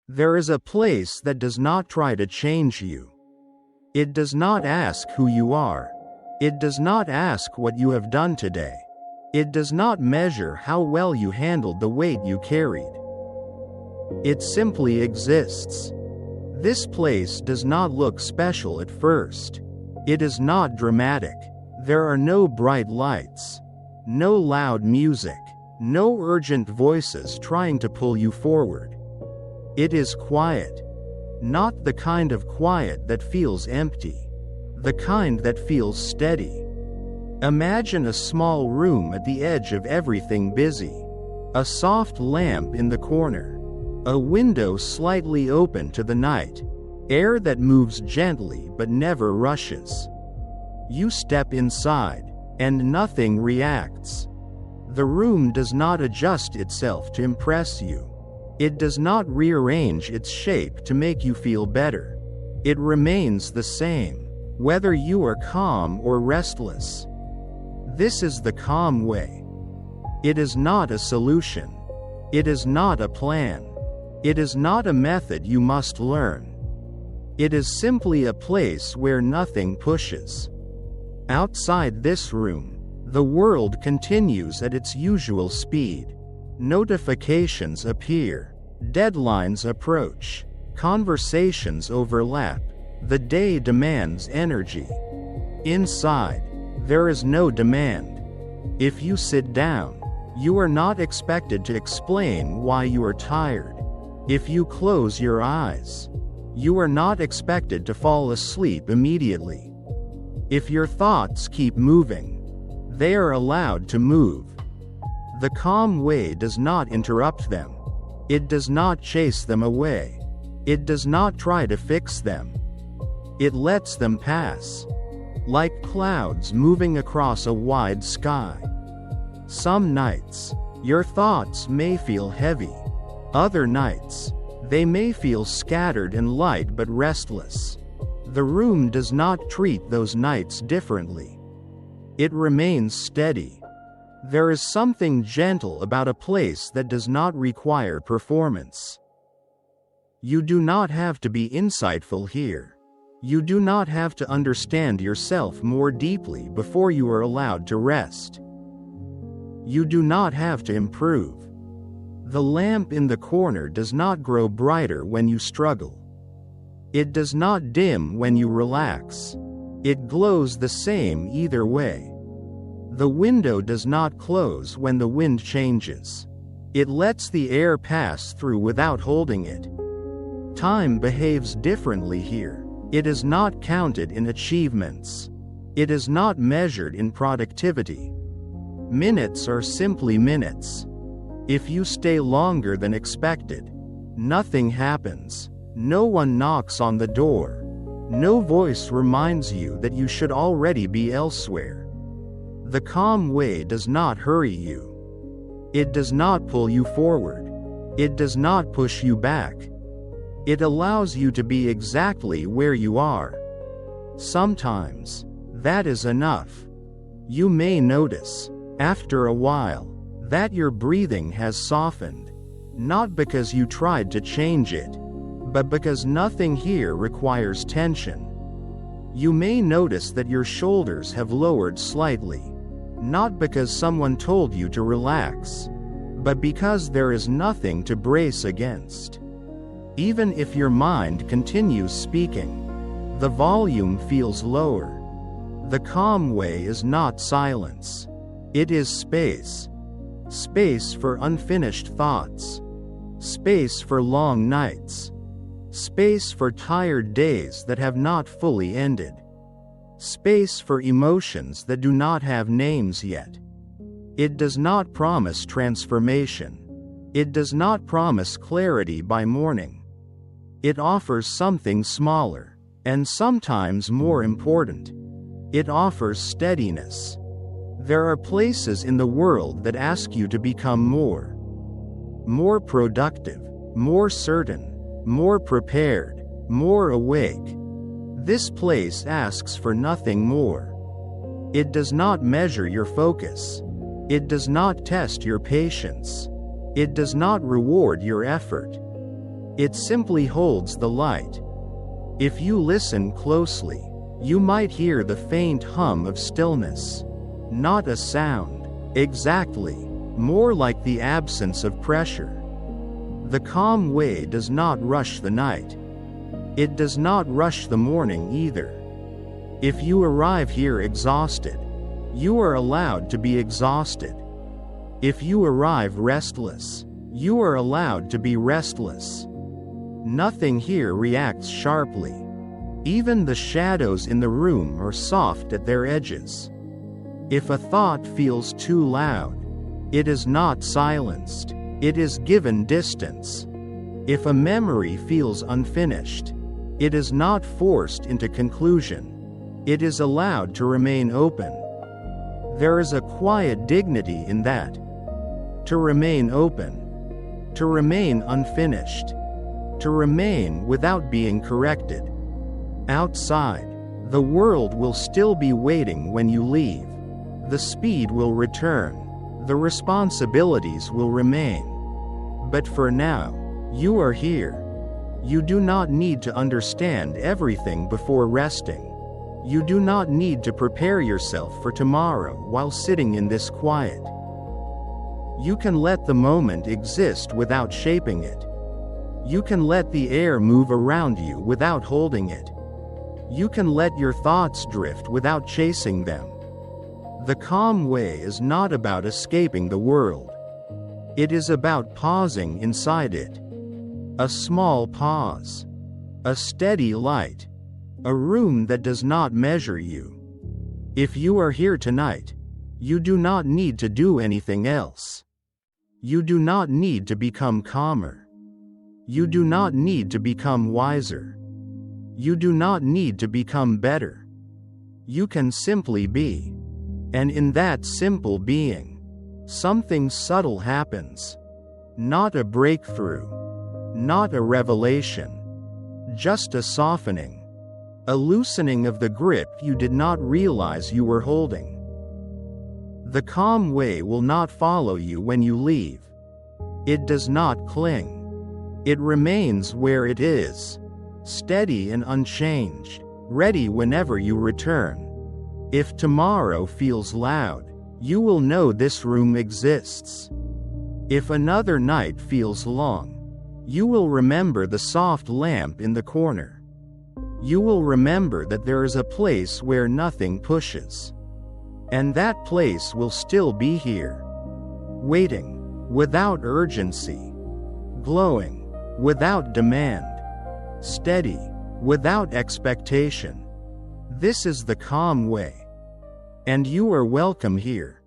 There is a place that does not try to change you. It does not ask who you are. It does not ask what you have done today. It does not measure how well you handled the weight you carried. It simply exists. This place does not look special at first. It is not dramatic. There are no bright lights, no loud music, no urgent voices trying to pull you forward. It is quiet. Not the kind of quiet that feels empty. The kind that feels steady. Imagine a small room at the edge of everything busy. A soft lamp in the corner. A window slightly open to the night. Air that moves gently but never rushes. You step inside, and nothing reacts. The room does not adjust itself to impress you. It does not rearrange its shape to make you feel better. It remains the same, whether you are calm or restless. This is the calm way. It is not a solution. It is not a plan. It is not a method you must learn. It is simply a place where nothing pushes. Outside this room, the world continues at its usual speed. Notifications appear. Deadlines approach. Conversations overlap. The day demands energy. Inside, there is no demand. If you sit down, you are not expected to explain why you are tired. If you close your eyes, you are not expected to fall asleep immediately. If your thoughts keep moving, they are allowed to move. The calm way does not interrupt them. It does not chase them away. It does not try to fix them. It lets them pass, like clouds moving across a wide sky. Some nights, your thoughts may feel heavy. Other nights, they may feel scattered and light but restless. The room does not treat those nights differently. It remains steady. There is something gentle about a place that does not require performance. You do not have to be insightful here. You do not have to understand yourself more deeply before you are allowed to rest. You do not have to improve. The lamp in the corner does not grow brighter when you struggle. It does not dim when you relax. It glows the same either way. The window does not close when the wind changes. It lets the air pass through without holding it. Time behaves differently here. It is not counted in achievements. It is not measured in productivity. Minutes are simply minutes. If you stay longer than expected, nothing happens. No one knocks on the door. No voice reminds you that you should already be elsewhere. The calm way does not hurry you. It does not pull you forward. It does not push you back. It allows you to be exactly where you are. Sometimes, that is enough. You may notice, after a while, that your breathing has softened, not because you tried to change it, but because nothing here requires tension. You may notice that your shoulders have lowered slightly, not because someone told you to relax, but because there is nothing to brace against. Even if your mind continues speaking, the volume feels lower. The calm way is not silence. It is space. Space for unfinished thoughts. Space for long nights. Space for tired days that have not fully ended. Space for emotions that do not have names yet. It does not promise transformation. It does not promise clarity by morning. It offers something smaller, and sometimes more important. It offers steadiness. There are places in the world that ask you to become more productive, more certain, more prepared, more awake. This place asks for nothing more. It does not measure your focus. It does not test your patience. It does not reward your effort. It simply holds the light. If you listen closely, you might hear the faint hum of stillness. Not a sound. Exactly. More like the absence of pressure. The calm way does not rush the night. It does not rush the morning either. If you arrive here exhausted, you are allowed to be exhausted. If you arrive restless, you are allowed to be restless. Nothing here reacts sharply. Even the shadows in the room are soft at their edges. If a thought feels too loud, it is not silenced, it is given distance. If a memory feels unfinished, it is not forced into conclusion. It is allowed to remain open. There is a quiet dignity in that. To remain open. To remain unfinished. To remain without being corrected. Outside, the world will still be waiting when you leave. The speed will return. The responsibilities will remain. But for now, you are here. You do not need to understand everything before resting. You do not need to prepare yourself for tomorrow while sitting in this quiet. You can let the moment exist without shaping it. You can let the air move around you without holding it. You can let your thoughts drift without chasing them. The calm way is not about escaping the world. It is about pausing inside it. A small pause. A steady light. A room that does not measure you. If you are here tonight, you do not need to do anything else. You do not need to become calmer. You do not need to become wiser. You do not need to become better. You can simply be. And in that simple being, something subtle happens. Not a breakthrough. Not a revelation. Just a softening. A loosening of the grip you did not realize you were holding. The calm way will not follow you when you leave. It does not cling. It remains where it is, steady and unchanged, ready whenever you return. If tomorrow feels loud, you will know this room exists. If another night feels long, you will remember the soft lamp in the corner. You will remember that there is a place where nothing pushes. And that place will still be here. Waiting, without urgency. Glowing, without demand. Steady, without expectation. This is the calm way. And you are welcome here.